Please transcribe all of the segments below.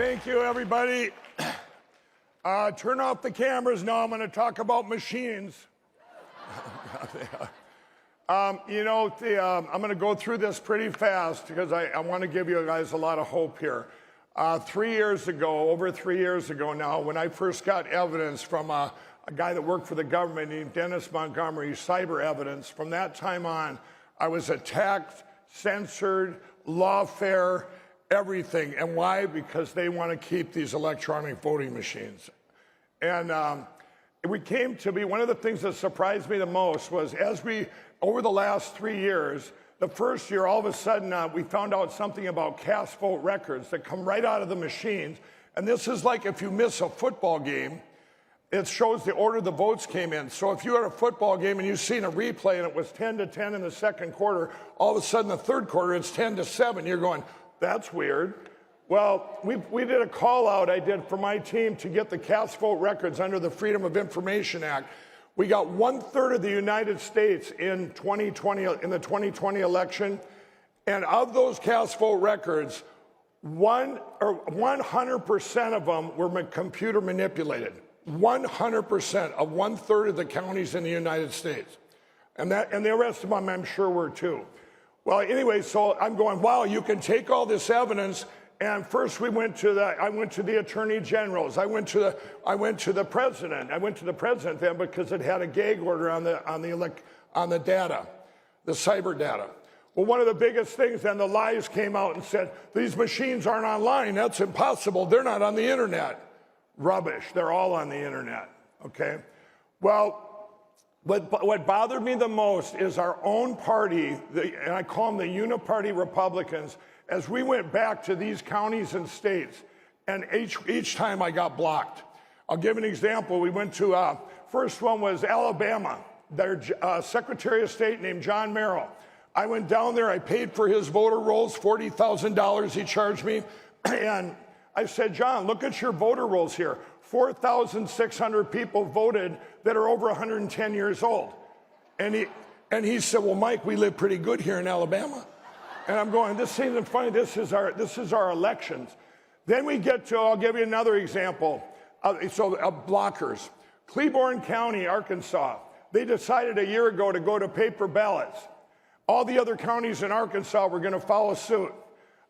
Thank you, everybody. Turn off the cameras now. I'm going to talk about machines. I'm going to go through this pretty fast because I want to give you guys a lot of hope here. 3 years ago, over 3 years ago now, when I first got evidence from a guy that worked for the government named Dennis Montgomery, cyber evidence, from that time on, I was attacked, censored, lawfare, everything. And why? Because they want to keep these electronic voting machines. And we came to be, one of the things that surprised me the most was over the last 3 years, the first year, all of a sudden, we found out something about cast vote records that come right out of the machines. And this is like if you miss a football game, it shows the order the votes came in. So if you had a football game and you've seen a replay and it was 10-10 in the second quarter, all of a sudden the third quarter, it's 10-7. You're going, that's weird. Well, we did a call out I did for my team to get the cast vote records under the Freedom of Information Act. We got 1/3 of the United States in 2020, in the 2020 election. And of those cast vote records, 100% of them were computer manipulated. 100% of 1/3 of the counties in the United States. And the rest of them, I'm sure, were too. Well, anyway, so I'm going, wow, you can take all this evidence. And first I went to the attorney generals. I went to the president. I went to the president then because it had a gag order on the data, the cyber data. Well, one of the biggest things then, the lies came out and said, these machines aren't online. That's impossible. They're not on the internet. Rubbish. They're all on the internet. Okay. Well, what bothered me the most is our own party, and I call them the uniparty Republicans, as we went back to these counties and states, and each time I got blocked. I'll give an example. We went to, first one was Alabama. Their Secretary of State named John Merrill. I went down there, I paid for his voter rolls, $40,000 he charged me, and I said, John, look at your voter rolls here. 4,600 people voted that are over 110 years old. And he said, well, Mike, we live pretty good here in Alabama. And I'm going, this isn't funny, this is our elections. Then we get to, I'll give you another example. Blockers. Cleburne County, Arkansas, they decided a year ago to go to paper ballots. All the other counties in Arkansas were going to follow suit.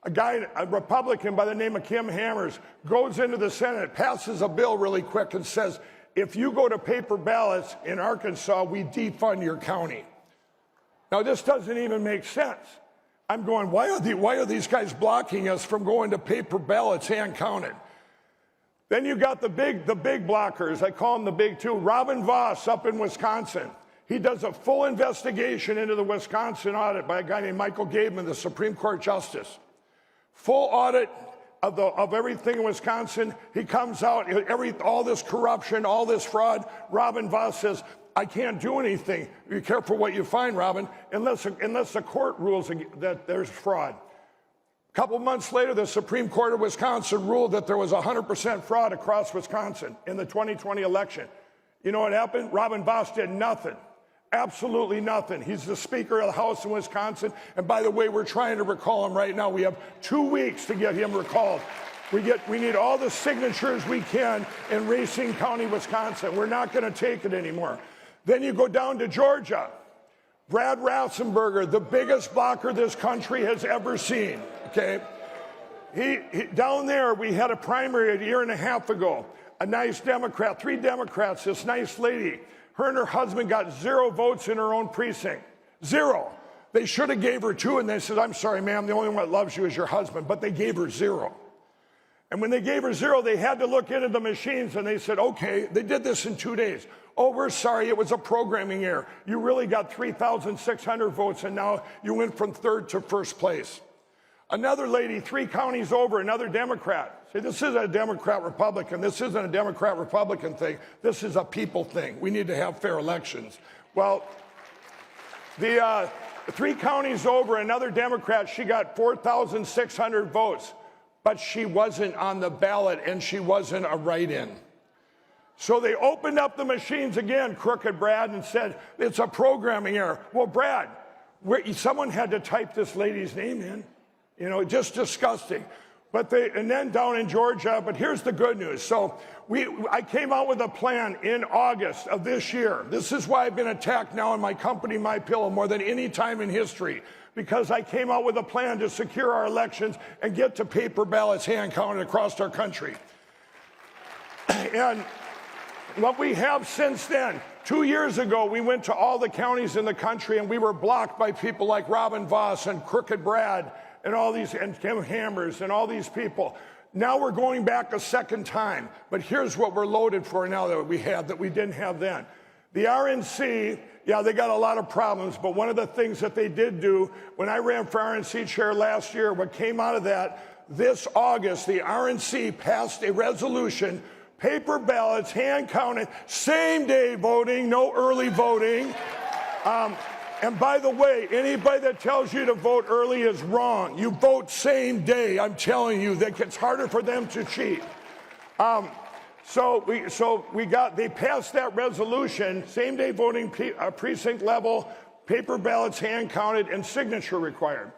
A Republican by the name of Kim Hammers, goes into the Senate, passes a bill really quick and says, if you go to paper ballots in Arkansas, we defund your county. Now, this doesn't even make sense. I'm going, why are these guys blocking us from going to paper ballots hand counted? Then you got the big blockers. I call them the big two. Robin Voss up in Wisconsin. He does a full investigation into the Wisconsin audit by a guy named Michael Gabeman, the Supreme Court Justice. Full audit of everything in Wisconsin. He comes out, all this corruption, all this fraud. Robin Voss says, I can't do anything. Be careful what you find, Robin, unless the court rules that there's fraud. A couple months later, the Supreme Court of Wisconsin ruled that there was 100% fraud across Wisconsin in the 2020 election. You know what happened? Robin Voss did nothing. Absolutely nothing. He's the Speaker of the House in Wisconsin. And by the way, we're trying to recall him right now. We have 2 weeks to get him recalled. We need all the signatures we can in Racine County, Wisconsin. We're not going to take it anymore. Then you go down to Georgia. Brad Ratzenberger, the biggest blocker this country has ever seen, okay? Down there, we had a primary a year and a half ago. A nice Democrat, 3 Democrats, this nice lady. Her and her husband got 0 votes in her own precinct. 0. They should have gave her 2, and they said, I'm sorry, ma'am, the only one that loves you is your husband. But they gave her 0. And when they gave her 0, they had to look into the machines, and they said, okay, they did this in 2 days. Oh, we're sorry, it was a programming error. You really got 3,600 votes, and now you went from 3rd to 1st place. Another lady, 3 counties over, another Democrat. See, this isn't a Democrat-Republican. This isn't a Democrat-Republican thing. This is a people thing. We need to have fair elections. Well, the 3 counties over, another Democrat, she got 4,600 votes, but she wasn't on the ballot, and she wasn't a write-in. So they opened up the machines again, Crooked Brad, and said, it's a programming error. Well, Brad, someone had to type this lady's name in. You know, just disgusting. And then down in Georgia, but here's the good news. So I came out with a plan in August of this year. This is why I've been attacked now in my company, My Pillow, more than any time in history, because I came out with a plan to secure our elections and get to paper ballots hand counted across our country. And what we have since then, 2 years ago, we went to all the counties in the country and we were blocked by people like Robin Voss and Crooked Brad and all these, and Kim Hammers and all these people. Now we're going back a second time, but here's what we're loaded for now that we have that we didn't have then. The RNC, yeah, they got a lot of problems, but one of the things that they did do, when I ran for RNC chair last year, what came out of that, this August, the RNC passed a resolution, paper ballots, hand counted, same day voting, no early voting. And by the way, anybody that tells you to vote early is wrong. You vote same day. I'm telling you that it's harder for them to cheat. They passed that resolution, same day voting, precinct level, paper ballots hand counted, and signature required.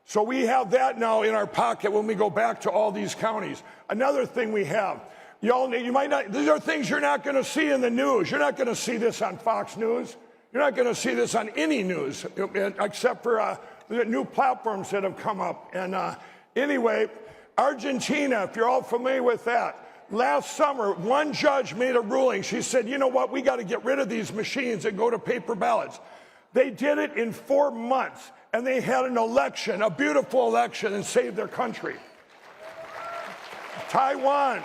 So we have that now in our pocket when we go back to all these counties. Another thing we have, you might not, these are things you're not going to see in the news. You're not going to see this on Fox News. You're not going to see this on any news except for the new platforms that have come up. And anyway, Argentina, if you're all familiar with that, last summer, one judge made a ruling. She said, you know what, we got to get rid of these machines and go to paper ballots. They did it in 4 months, and they had an election, a beautiful election, and saved their country. Taiwan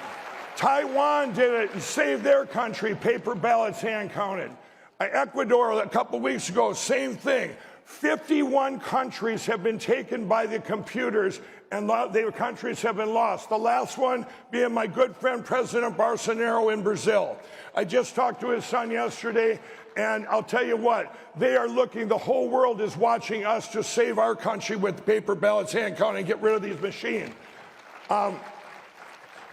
did it and saved their country, paper ballots hand counted. Ecuador, a couple weeks ago, same thing. 51 countries have been taken by the computers, and the countries have been lost. The last one being my good friend, President Bolsonaro in Brazil. I just talked to his son yesterday, and I'll tell you what, they are looking, the whole world is watching us to save our country with paper ballots, hand counting, and get rid of these machines.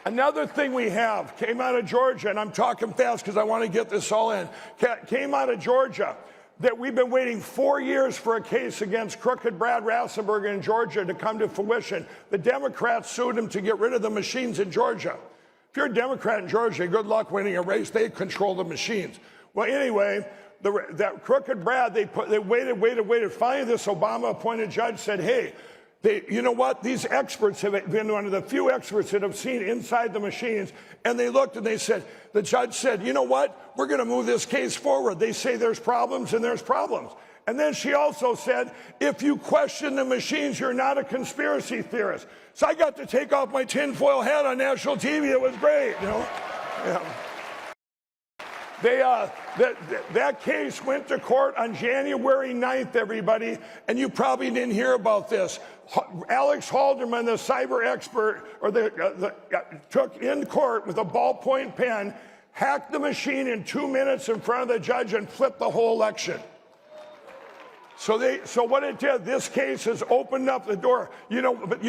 Another thing we have came out of Georgia, and I'm talking fast because I want to get this all in, came out of Georgia, that we've been waiting 4 years for a case against Crooked Brad Rassenberger in Georgia to come to fruition. The Democrats sued him to get rid of the machines in Georgia. If you're a Democrat in Georgia, good luck winning a race. They control the machines. Well, anyway, that Crooked Brad, they waited. Finally, this Obama-appointed judge said, hey, you know what? These experts have been one of the few experts that have seen inside the machines, and they looked and they said, the judge said, you know what? We're going to move this case forward. They say there's problems, and there's problems. And then she also said, if you question the machines, you're not a conspiracy theorist. So I got to take off my tinfoil hat on national TV. It was great, you know. Yeah. That case went to court on January 9th, everybody, and you probably didn't hear about this. Alex Halderman, the cyber expert, took in court with a ballpoint pen, hacked the machine in 2 minutes in front of the judge, and flipped the whole election. So what it did, this case has opened up the door. You know, but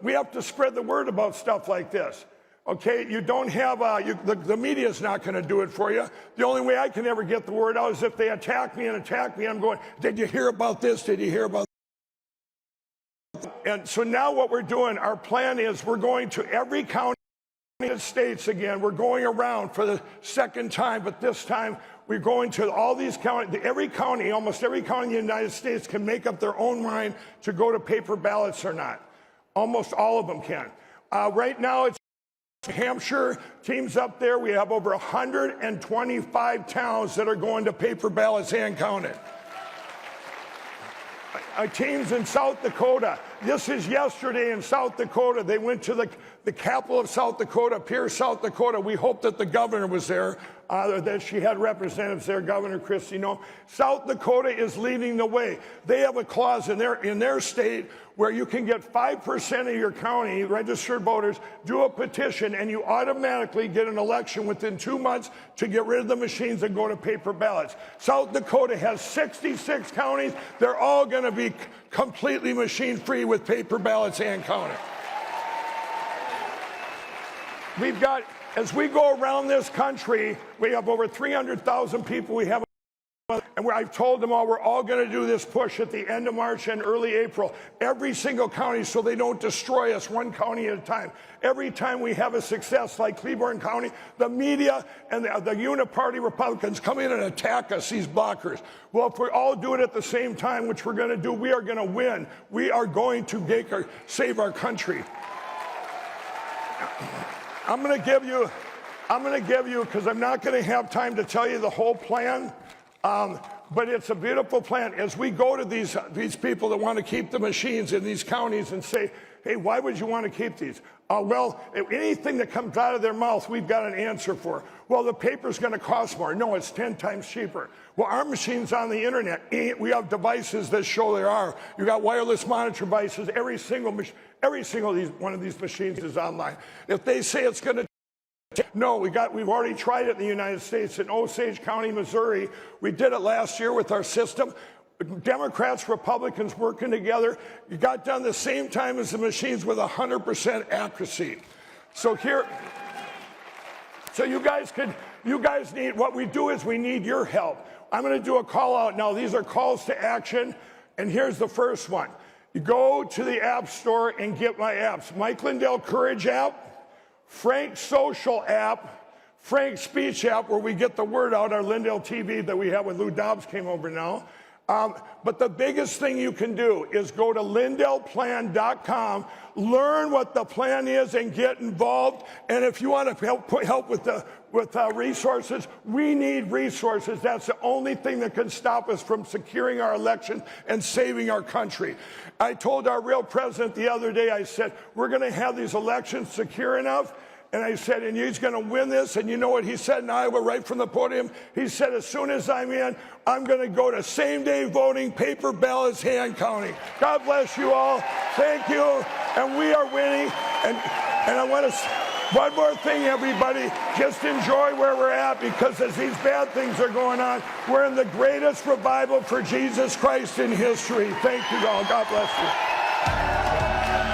we have to spread the word about stuff like this. Okay, you don't have, the media's not going to do it for you. The only way I can ever get the word out is if they attack me, I'm going, did you hear about this? Did you hear about this? And so now what we're doing, our plan is we're going to every county in the United States again. We're going around for the second time, but this time we're going to all these counties. Almost every county in the United States can make up their own mind to go to paper ballots or not. Almost all of them can. Right now it's Hampshire, teams up there, we have over 125 towns that are going to paper ballots hand counted. Teams in South Dakota. This is yesterday in South Dakota. They went to the capital of South Dakota, Pierce, South Dakota. We hope that the governor was there, that she had representatives there, Governor Christie. No, South Dakota is leading the way. They have a clause in their state where you can get 5% of your county registered voters, do a petition, and you automatically get an election within 2 months to get rid of the machines and go to paper ballots. South Dakota has 66 counties. They're all going to be completely machine-free with paper ballots hand counted. We've got, as we go around this country, we have over 300,000 people we have And I've told them all, we're all going to do this push at the end of March and early April. Every single county, so they don't destroy us one county at a time. Every time we have a success like Cleburne County, the media and the uniparty Republicans come in and attack us, these blockers. Well, if we all do it at the same time, which we're going to do, we are going to win. We are going to save our country. I'm going to give you, because I'm not going to have time to tell you the whole plan. But it's a beautiful plan. As we go to these people that want to keep the machines in these counties and say, hey, why would you want to keep these? Well, anything that comes out of their mouth, we've got an answer for. Well, the paper's going to cost more. No, it's 10 times cheaper. Well, our machine's on the internet. We have devices that show there are. You got wireless monitor devices. Every single one of these machines is online. If they say it's going to no, we've already tried it in the United States in Osage County, Missouri. We did it last year with our system. Democrats, Republicans working together. You got done the same time as the machines with 100% accuracy. So you guys need, what we do is we need your help. I'm going to do a call out now. These are calls to action. And here's the first one. You go to the App Store and get my apps. Mike Lindell Courage app. Frank's social app, Frank's speech app, where we get the word out, our Lindell TV that we have when Lou Dobbs came over now. But the biggest thing you can do is go to lindellplan.com, learn what the plan is, and get involved. And if you want to help with resources, we need resources. That's the only thing that can stop us from securing our election and saving our country. I told our real president the other day, I said, we're going to have these elections secure enough. And I said, and he's going to win this. And you know what he said in Iowa right from the podium? He said, as soon as I'm in, I'm going to go to same-day voting, paper ballots, hand counting. God bless you all. Thank you. And we are winning. And I want to, one more thing, everybody, just enjoy where we're at, because as these bad things are going on, we're in the greatest revival for Jesus Christ in history. Thank you all. God bless you.